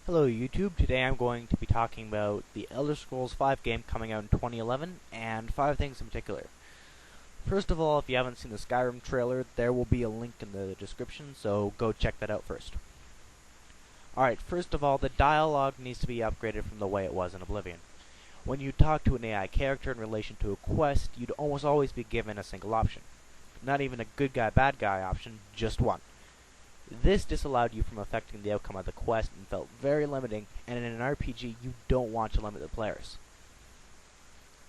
Hello YouTube, today I'm going to be talking about the Elder Scrolls V game coming out in 2011, and 5 things in particular. First of all, if you haven't seen the Skyrim trailer, there will be a link in the description, so go check that out first. Alright, first of all, the dialogue needs to be upgraded from the way it was in Oblivion. When you talk to an AI character in relation to a quest, you'd almost always be given a single option. Not even a good guy, bad guy option, just one. This disallowed you from affecting the outcome of the quest and felt very limiting, and in an RPG you don't want to limit the players.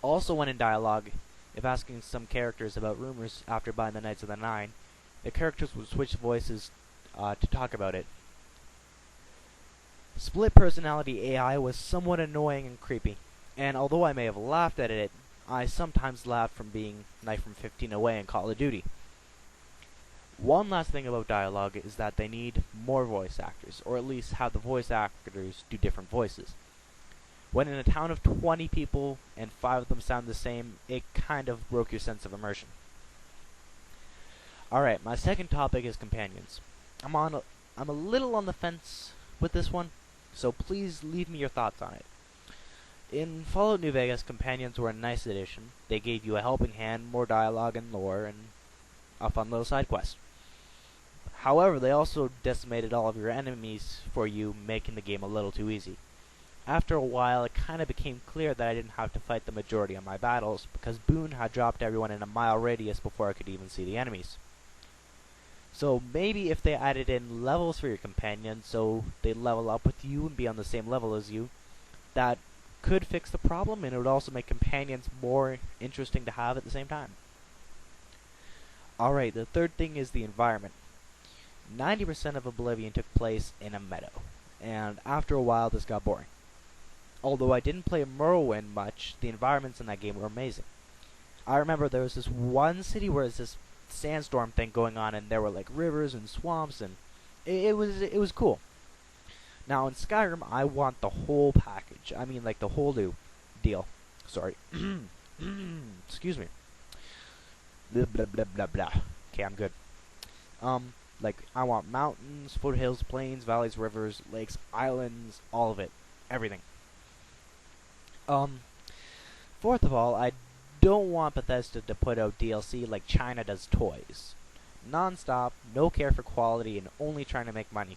Also, when in dialogue, if asking some characters about rumors after buying the Knights of the Nine, the characters would switch voices to talk about it. Split personality AI was somewhat annoying and creepy, and although I may have laughed at it, I sometimes laughed from being knifed from 15 away in Call of Duty. One last thing about dialogue is that they need more voice actors, or at least have the voice actors do different voices. When in a town of 20 people and 5 of them sound the same, it kind of broke your sense of immersion. Alright, my second topic is companions. I'm a little on the fence with this one, so please leave me your thoughts on it. In Fallout New Vegas, companions were a nice addition. They gave you a helping hand, more dialogue and lore, and a fun little side quest. However, they also decimated all of your enemies for you, making the game a little too easy. After a while, it kind of became clear that I didn't have to fight the majority of my battles, because Boone had dropped everyone in a mile radius before I could even see the enemies. So maybe if they added in levels for your companions, so they level up with you and be on the same level as you, that could fix the problem, and it would also make companions more interesting to have at the same time. Alright, the third thing is the environment. 90% of Oblivion took place in a meadow, and after a while this got boring. Although I didn't play Morrowind much, the environments in that game were amazing. I remember there was this one city where there's this sandstorm thing going on, and there were like rivers and swamps, and it was cool. Now in Skyrim, I want the whole package. I mean, like the whole new deal. Sorry. Excuse me. Blah blah blah blah blah. Okay, I'm good. Like, I want mountains, foothills, plains, valleys, rivers, lakes, islands, all of it. Everything. Fourth of all, I don't want Bethesda to put out DLC like China does toys. Non-stop, no care for quality, and only trying to make money.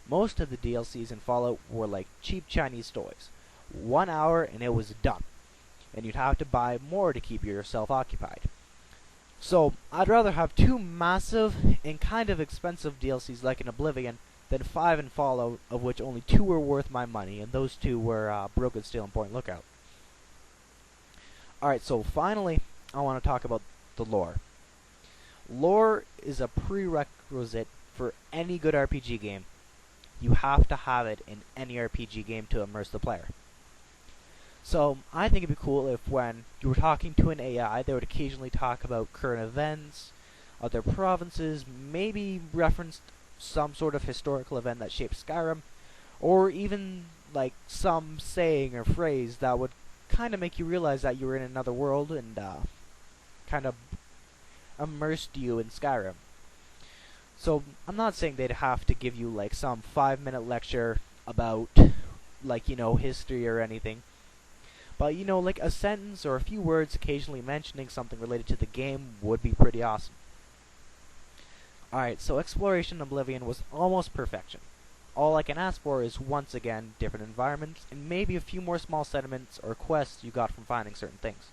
Most of the DLCs in Fallout were like cheap Chinese toys. 1 hour and it was done. And you'd have to buy more to keep yourself occupied. So, I'd rather have 2 massive and kind of expensive DLCs like in Oblivion than 5 in Fallout, of which only 2 were worth my money, and those 2 were Broken Steel and Point Lookout. Alright, so finally, I want to talk about the lore. Lore is a prerequisite for any good RPG game. You have to have it in any RPG game to immerse the player. So, I think it'd be cool if when you were talking to an AI, they would occasionally talk about current events, other provinces, maybe reference some sort of historical event that shaped Skyrim, or even like some saying or phrase that would kind of make you realize that you were in another world and kind of immersed you in Skyrim. So, I'm not saying they'd have to give you like some 5-minute lecture about, like, you know, history or anything. But, you know, like a sentence or a few words occasionally mentioning something related to the game would be pretty awesome. Alright, so exploration in Oblivion was almost perfection. All I can ask for is, once again, different environments, and maybe a few more small settlements or quests you got from finding certain things.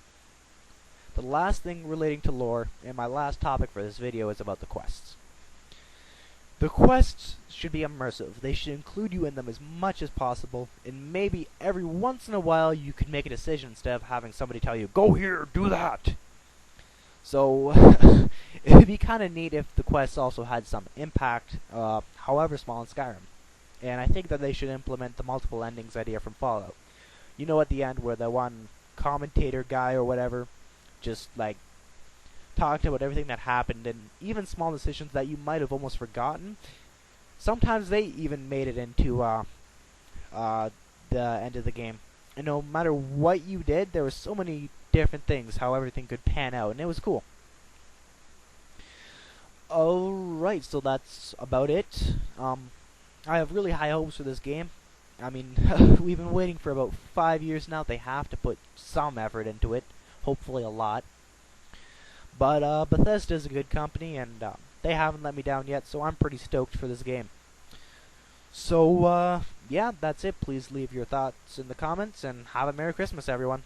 The last thing relating to lore, and my last topic for this video, is about the quests. The quests should be immersive. They should include you in them as much as possible, and maybe every once in a while you could make a decision instead of having somebody tell you, go here, do that! So, it would be kind of neat if the quests also had some impact, however small, in Skyrim. And I think that they should implement the multiple endings idea from Fallout. You know, at the end where the one commentator guy or whatever just, like, talked about everything that happened, and even small decisions that you might have almost forgotten. Sometimes they even made it into the end of the game. And no matter what you did, there were so many different things, how everything could pan out, and it was cool. Alright, so that's about it. I have really high hopes for this game. I mean, we've been waiting for about 5 years now. They have to put some effort into it, hopefully a lot. But Bethesda's a good company, and they haven't let me down yet, so I'm pretty stoked for this game. So, yeah, that's it. Please leave your thoughts in the comments, and have a Merry Christmas, everyone.